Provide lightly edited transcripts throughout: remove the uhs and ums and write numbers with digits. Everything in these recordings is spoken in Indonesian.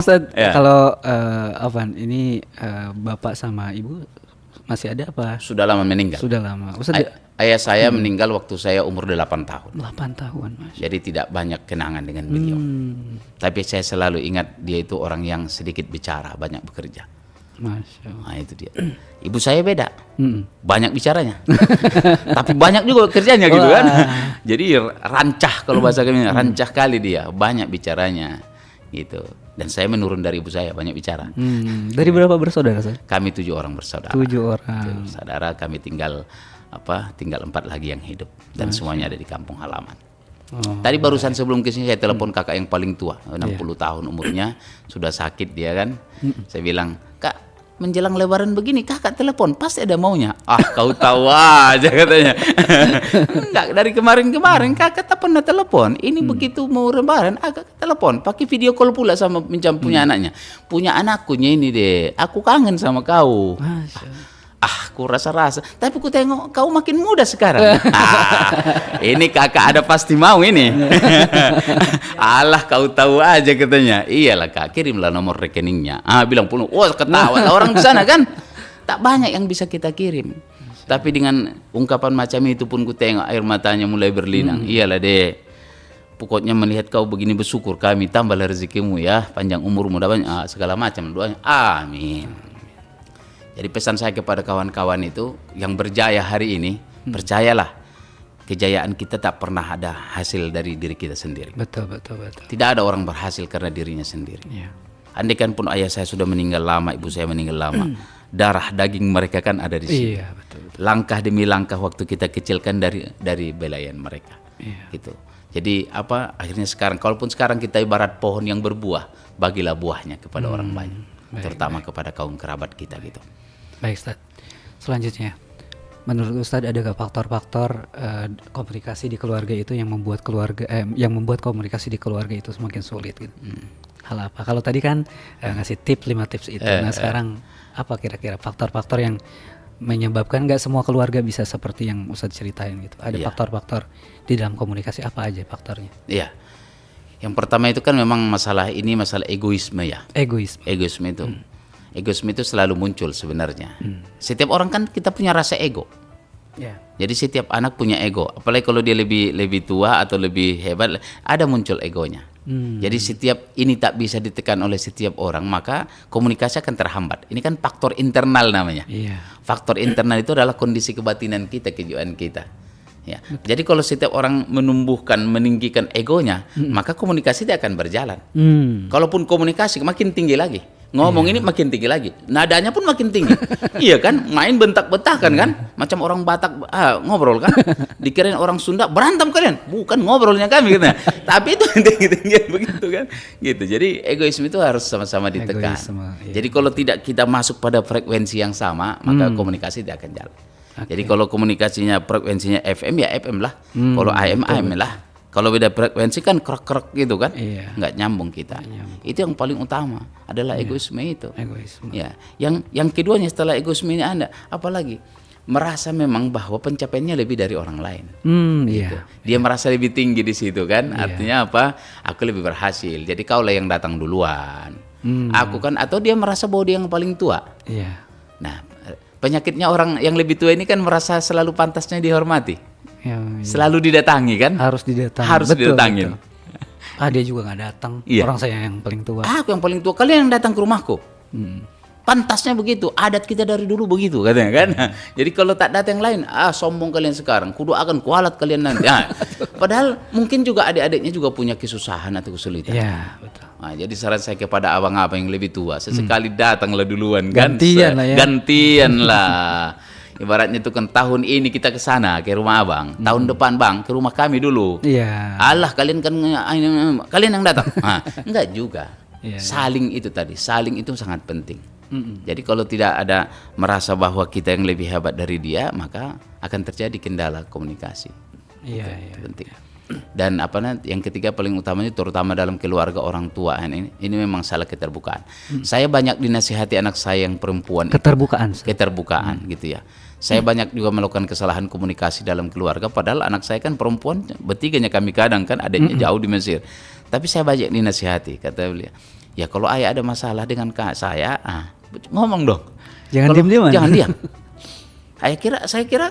Ustaz, Ya. kalau Afwan ini bapak sama ibu masih ada apa? Sudah lama meninggal. Sudah lama. Ustaz, Ayah saya meninggal waktu saya umur 8 tahun. 8 tahun, Mas. Jadi tidak banyak kenangan dengan beliau. Tapi saya selalu ingat dia itu orang yang sedikit bicara, banyak bekerja. Masya Allah. Nah itu dia. Ibu saya beda, Mm. banyak bicaranya, tapi banyak juga kerjanya gitu kan. Jadi rancah kalau bahasa kami, rancah kali dia, banyak bicaranya gitu. Dan saya menurun dari ibu saya, banyak bicara. Dari berapa bersaudara, Ustaz? Kami 7 orang bersaudara. 7 orang. Saudara kami tinggal 4 lagi yang hidup dan semuanya ada di kampung halaman. Oh. Tadi barusan sebelum kesini saya telepon kakak yang paling tua, 60 tahun umurnya, sudah sakit dia kan. Saya bilang, "Kak, menjelang lebaran begini kakak telepon, pasti ada maunya." "Ah, kau tahu aja," katanya. "Enggak, dari kemarin-kemarin kakak tak pernah telepon. Ini begitu mau lebaran, kakak telepon, pakai video call pula sama punya anaknya. Punya anakkunya ini deh, aku kangen sama kau." Masya Allah. Aku rasa-rasa, tapi ku tengok kau makin muda sekarang. Ini kakak ada pasti mau ini. Alah, kau tahu aja katanya. "Iyalah kak, kirimlah nomor rekeningnya." Bilang pun, wah ketawa lah orang di sana kan. Tak banyak yang bisa kita kirim. Tapi dengan ungkapan macam itu pun ku tengok air matanya mulai berlinang. "Iyalah deh. Pokoknya melihat kau begini bersyukur kami, tambahlah rezekimu ya, panjang umurmu dan segala macam doanya." Amin. Jadi pesan saya kepada kawan-kawan itu yang berjaya hari ini, percayalah kejayaan kita tak pernah ada hasil dari diri kita sendiri. Betul. Tidak ada orang berhasil karena dirinya sendiri. Iya. Andaikan pun ayah saya sudah meninggal lama, ibu saya meninggal lama, darah daging mereka kan ada di sini. Iya, betul. Langkah demi langkah waktu kita kecil kan dari belayan mereka. Iya. Gitu. Jadi akhirnya sekarang, kalaupun sekarang kita ibarat pohon yang berbuah, bagilah buahnya kepada orang banyak, terutama kepada kaum kerabat kita gitu. Baik, Ustaz. Selanjutnya, menurut Ustaz adakah faktor-faktor komunikasi di keluarga itu yang membuat komunikasi di keluarga itu semakin sulit gitu? Hal apa? Kalau tadi kan ngasih 5 tips itu. Nah, sekarang apa kira-kira faktor-faktor yang menyebabkan nggak semua keluarga bisa seperti yang Ustaz ceritain gitu? Ada faktor-faktor di dalam komunikasi, apa aja faktornya? Iya. Yang pertama itu kan memang masalah egoisme ya. Egoisme itu. Egoisme itu selalu muncul sebenarnya. Setiap orang kan kita punya rasa ego. Yeah. Jadi setiap anak punya ego. Apalagi kalau dia lebih tua atau lebih hebat, ada muncul egonya. Jadi setiap ini tak bisa ditekan oleh setiap orang, maka komunikasi akan terhambat. Ini kan faktor internal namanya. Yeah. Faktor internal itu adalah kondisi kebatinan kita, kejiwaan kita. Ya. Jadi kalau setiap orang meninggikan egonya, maka komunikasi dia akan berjalan. Kalaupun komunikasi makin tinggi lagi, ngomong ini makin tinggi lagi, nadanya pun makin tinggi. Iya kan, main bentak-bentakan kan, macam orang Batak ngobrol kan, dikirain orang Sunda berantem kalian, bukan ngobrolnya kami gitu. Tapi itu tinggi-tinggi begitu kan, gitu. Jadi egoisme itu harus sama-sama ditekan. Jadi kalau tidak kita masuk pada frekuensi yang sama, maka komunikasi tidak akan jalan. Jadi kalau komunikasinya frekuensinya FM ya FM lah, kalau AM AM lah. Kalau beda frekuensi kan krek-krek gitu kan, nggak nyambung kita. Itu yang paling utama adalah egoisme itu. Ya, yang keduanya setelah egoisme ini apalagi merasa memang bahwa pencapaiannya lebih dari orang lain. Gitu. Dia merasa lebih tinggi di situ kan. Artinya apa? Aku lebih berhasil. Jadi kaulah yang datang duluan. Aku kan, atau dia merasa bahwa dia yang paling tua. Nah, penyakitnya orang yang lebih tua ini kan merasa selalu pantasnya dihormati. Selalu didatangi kan? Harus didatangi. Harus didatangin. Dia juga nggak datang. Orang saya yang paling tua. Aku yang paling tua. Kalian yang datang ke rumahku. Pantasnya begitu. Adat kita dari dulu begitu katanya kan. Jadi kalau tak datang yang lain, sombong kalian sekarang. Kudu akan kualat kalian nanti. Padahal mungkin juga adik-adiknya juga punya kesusahan atau kesulitan. Iya, betul. Nah, jadi saran saya kepada abang-abang yang lebih tua, sesekali datanglah duluan kan. Gantian lah ya. Gantian lah. Ibaratnya itu kan tahun ini kita ke sana ke rumah abang, tahun depan bang ke rumah kami dulu. Iya. Allah kalian kan kalian yang datang. Enggak juga. Saling itu tadi, saling itu sangat penting. Jadi kalau tidak ada merasa bahwa kita yang lebih hebat dari dia, maka akan terjadi kendala komunikasi. Itu penting. Dan yang ketiga paling utamanya terutama dalam keluarga orang tua ini memang salah keterbukaan. Saya banyak dinasihati anak saya yang perempuan. Keterbukaan gitu ya. Saya banyak juga melakukan kesalahan komunikasi dalam keluarga, padahal anak saya kan perempuan, bertiganya kami kadang kan, adiknya jauh di Mesir. Tapi saya banyak dinasihati, kata beliau, Ya kalau ayah ada masalah dengan saya, ngomong dong. Jangan Kalau- diam-diaman. Jangan diam. Saya kira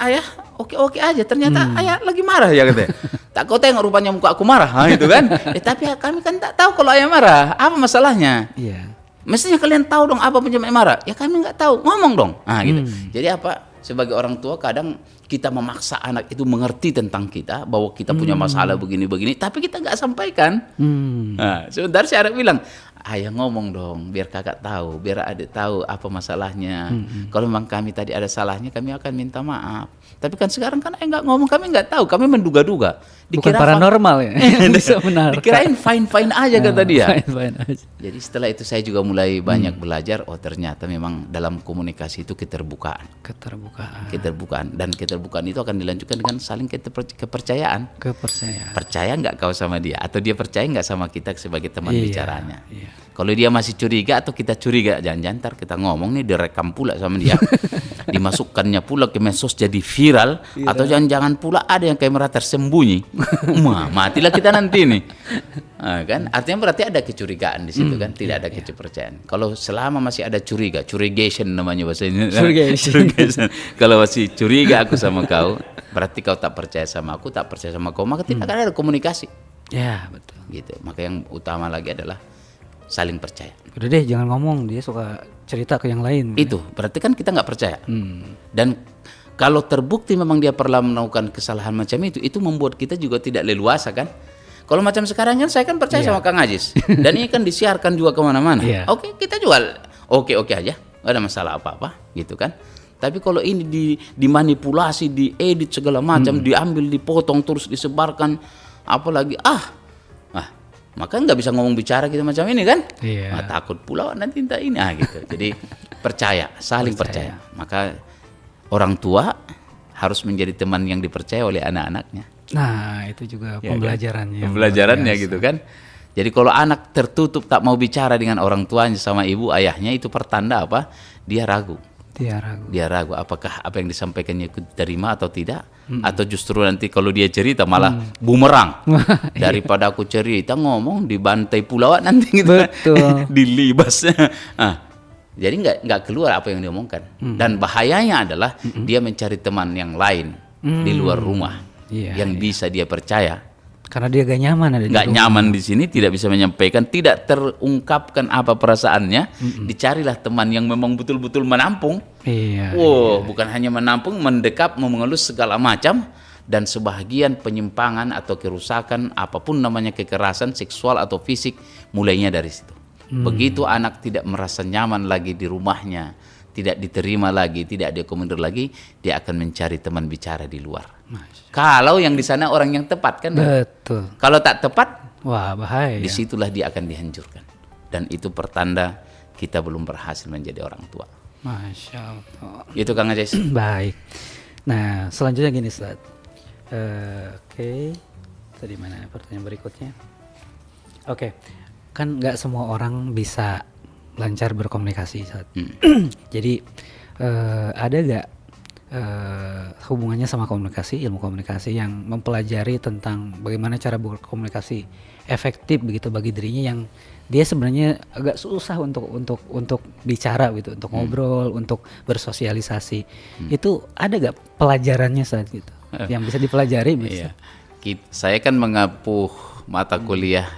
ayah oke aja. Ternyata ayah lagi marah ya katanya. Tak kau tengok rupanya muka aku marah, itu kan. Tapi kami kan tak tahu kalau ayah marah. Apa masalahnya? Iya. Mestinya kalian tahu dong apa penyebab marah. Ya kami nggak tahu, ngomong dong. Gitu. Jadi apa? Sebagai orang tua kadang kita memaksa anak itu mengerti tentang kita bahwa kita punya masalah begini-begini, tapi kita nggak sampaikan. Nah, sebentar si anak bilang, ayah ngomong dong, biar kakak tahu, biar adik tahu apa masalahnya. Kalau memang kami tadi ada salahnya, kami akan minta maaf. Tapi kan sekarang kan ayah nggak ngomong, kami nggak tahu, kami menduga-duga. Bukan paranormal ya? Bisa benar. Dikirain fine-fine aja kata dia. Fine aja. Jadi setelah itu saya juga mulai banyak belajar. Oh ternyata memang dalam komunikasi itu keterbukaan. Dan keterbukaan itu akan dilanjutkan dengan saling kepercayaan. Percaya nggak kau sama dia, atau dia percaya nggak sama kita sebagai teman bicaranya. Iya. Kalau dia masih curiga atau kita curiga, jangan-jangan ntar kita ngomong nih direkam pula sama dia, dimasukkannya pula ke medsos jadi viral, atau jangan-jangan pula ada yang kamera tersembunyi, matilah kita nanti nih. Kan artinya berarti ada kecurigaan di situ kan, tidak ada kepercayaan. Kalau selama masih ada curigation namanya bahasanya. Curigation. Kalau masih curiga aku sama kau, berarti kau tak percaya sama aku, tak percaya sama kau, maka tidak akan ada komunikasi. Ya betul. Gitu. Maka yang utama lagi adalah saling percaya. Udah deh, jangan ngomong, dia suka cerita ke yang lain. Itu berarti kan kita nggak percaya. Dan kalau terbukti memang dia pernah melakukan kesalahan macam itu membuat kita juga tidak leluasa kan. Kalau macam sekarang kan saya kan percaya sama Kang Ajis, dan ini kan disiarkan juga kemana-mana. Oke, kita jual, oke aja, nggak ada masalah apa-apa, gitu kan. Tapi kalau ini dimanipulasi, diedit segala macam, diambil, dipotong terus disebarkan, apalagi maka nggak bisa ngomong bicara gitu macam ini kan. Takut pula nanti ini gitu. Jadi percaya, saling percaya. Maka orang tua harus menjadi teman yang dipercaya oleh anak-anaknya. Nah itu juga pembelajarannya. Pembelajarannya gitu kan. Jadi kalau anak tertutup tak mau bicara dengan orang tuanya sama ibu ayahnya, itu pertanda apa? Dia ragu. Dia ragu apakah apa yang disampaikannya diterima atau tidak, atau justru nanti kalau dia cerita malah bumerang. Daripada aku cerita ngomong dibantai pula nanti gitu. Betul. Dilibas. Jadi nggak keluar apa yang diomongkan. Dan bahayanya adalah dia mencari teman yang lain di luar rumah yang bisa dia percaya. Karena dia gak nyaman ada di Gak rumah. nyaman di sini, tidak bisa menyampaikan, tidak terungkapkan apa perasaannya. Dicarilah teman yang memang betul-betul menampung. Bukan hanya menampung, mendekap, mengelus segala macam, dan sebahagian penyimpangan atau kerusakan apapun namanya, kekerasan seksual atau fisik, mulainya dari situ. Begitu anak tidak merasa nyaman lagi di rumahnya, tidak diterima lagi, tidak diakomodir lagi, dia akan mencari teman bicara di luar. Kalau yang di sana orang yang tepat kan. Betul. Kalau tak tepat, wah bahaya. Disitulah dia akan dihancurkan. Dan itu pertanda kita belum berhasil menjadi orang tua. Masya Allah. Itu Kang Ajis. Baik. Nah selanjutnya gini Ustaz. Oke. Tadi mana pertanyaan berikutnya? Oke. Kan nggak semua orang bisa lancar berkomunikasi Ustaz. Jadi ada nggak hubungannya sama komunikasi, ilmu komunikasi yang mempelajari tentang bagaimana cara berkomunikasi efektif begitu bagi dirinya yang dia sebenarnya agak susah untuk bicara gitu, untuk ngobrol, untuk bersosialisasi. Itu ada gak pelajarannya saat gitu yang bisa dipelajari? Iya. Saya kan mengapuh mata kuliah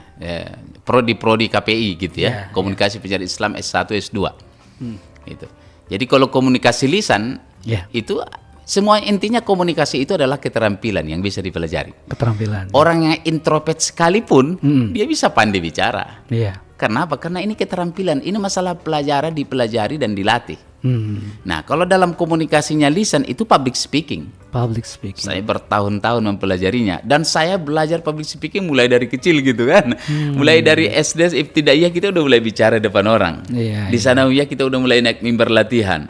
prodi KPI gitu ya, komunikasi penyiaran Islam S1 S2 gitu. Jadi kalau komunikasi lisan itu semua intinya komunikasi itu adalah keterampilan yang bisa dipelajari. Keterampilan. Orang yang introvert sekalipun dia bisa pandai bicara. Kenapa? Karena ini keterampilan. Ini masalah pelajaran, dipelajari dan dilatih. Nah, kalau dalam komunikasinya lisan itu public speaking. Public speaking. Saya bertahun-tahun mempelajarinya dan saya belajar public speaking mulai dari kecil gitu kan. Mulai dari SD ibtidaiyah kita udah mulai bicara depan orang. Di sanawiyah kita udah mulai naik mimbar latihan.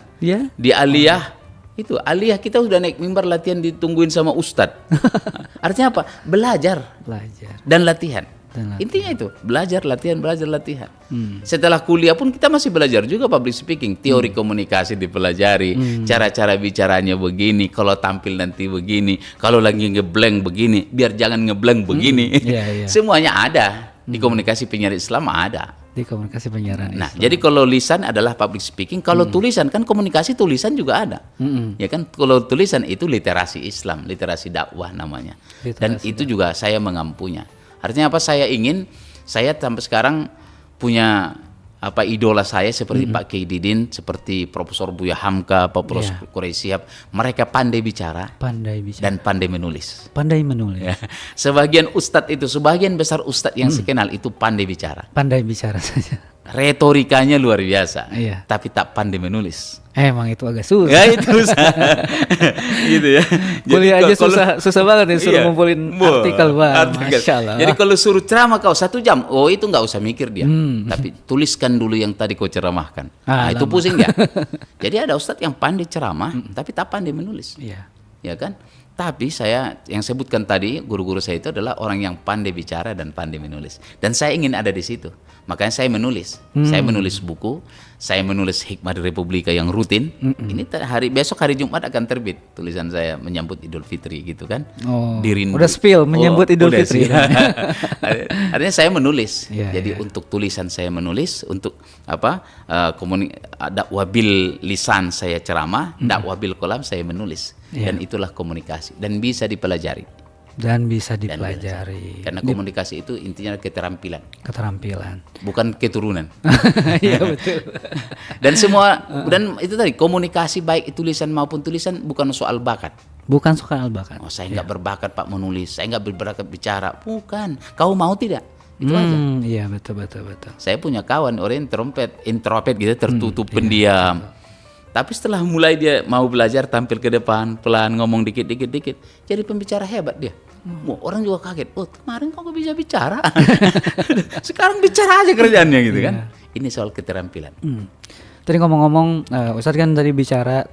Di aliyah itu aliyah kita udah naik mimbar latihan ditungguin sama ustadz. Artinya apa? Belajar dan latihan. Intinya itu belajar latihan. Setelah kuliah pun kita masih belajar juga public speaking, teori komunikasi dipelajari, cara-cara bicaranya begini, kalau tampil nanti begini, kalau lagi ngeblank begini, biar jangan ngeblank begini. Semuanya ada di komunikasi penyiar Islam ada. Di komunikasi penyiaran Nah, Islam. jadi kalau lisan adalah public speaking, kalau tulisan kan komunikasi tulisan juga ada. Ya kan, kalau tulisan itu literasi Islam, literasi dakwah namanya. Dan Literasi itu juga saya mengampunya. Artinya apa? Saya sampai sekarang punya apa idola saya seperti Pak Kiai Didin, seperti Profesor Buya Hamka, Profesor Quraisy Shihab. Mereka pandai bicara pandai bicara dan pandai menulis. pandai menulis, Ya. Sebagian sebagian besar ustadz yang saya kenal itu pandai bicara. pandai bicara saja. Retorikanya luar biasa, Iya. tapi tak pandai menulis. Emang itu agak susah. Ya itu gitu ya. Kuliah aja kalau- susah banget ya suruh Iya. ngumpulin Wah, artikel, Bang. artikel. Masya Allah. Jadi kalau suruh ceramah kau 1 jam, oh itu nggak usah mikir dia. Tapi tuliskan dulu yang tadi kau ceramahkan. Nah, itu lama. pusing dia. Jadi ada ustadz yang pandai ceramah, tapi tak pandai menulis. Iya. Ya kan? Tapi saya yang sebutkan tadi, guru-guru saya itu adalah orang yang pandai bicara dan pandai menulis. Dan saya ingin ada di situ. Makanya saya menulis. Saya menulis buku, saya menulis Hikmah di Republika yang rutin. Ini besok hari Jumat akan terbit tulisan saya menyambut Idul Fitri gitu kan. Oh, Dirindu. udah spill menyambut Idul udah Fitri. sih. Artinya saya menulis. Iya, Jadi iya. untuk tulisan saya menulis, untuk apa? Dakwah bil lisan saya ceramah, dakwah bil kolam saya menulis. Iya. Dan itulah komunikasi dan bisa dipelajari. Dan bisa Dan dipelajari. Karena komunikasi itu intinya keterampilan, Keterampilan. bukan keturunan. Iya betul. Dan dan itu tadi komunikasi baik tulisan maupun tulisan bukan soal bakat. Bukan soal bakat. Oh, saya nggak berbakat Pak menulis, saya nggak berbakat bicara. Bukan. Kau mau tidak? Itu aja. Iya betul. Saya punya kawan orang introvert gitu, tertutup, pendiam. Tapi setelah mulai dia mau belajar tampil ke depan, pelan ngomong dikit, jadi pembicara hebat dia. Wah, orang juga kaget. Oh, kemarin kok gak bisa bicara? Sekarang bicara aja kerjaannya gitu kan. Ini soal keterampilan. Tadi ngomong-ngomong, Ustadz kan tadi bicara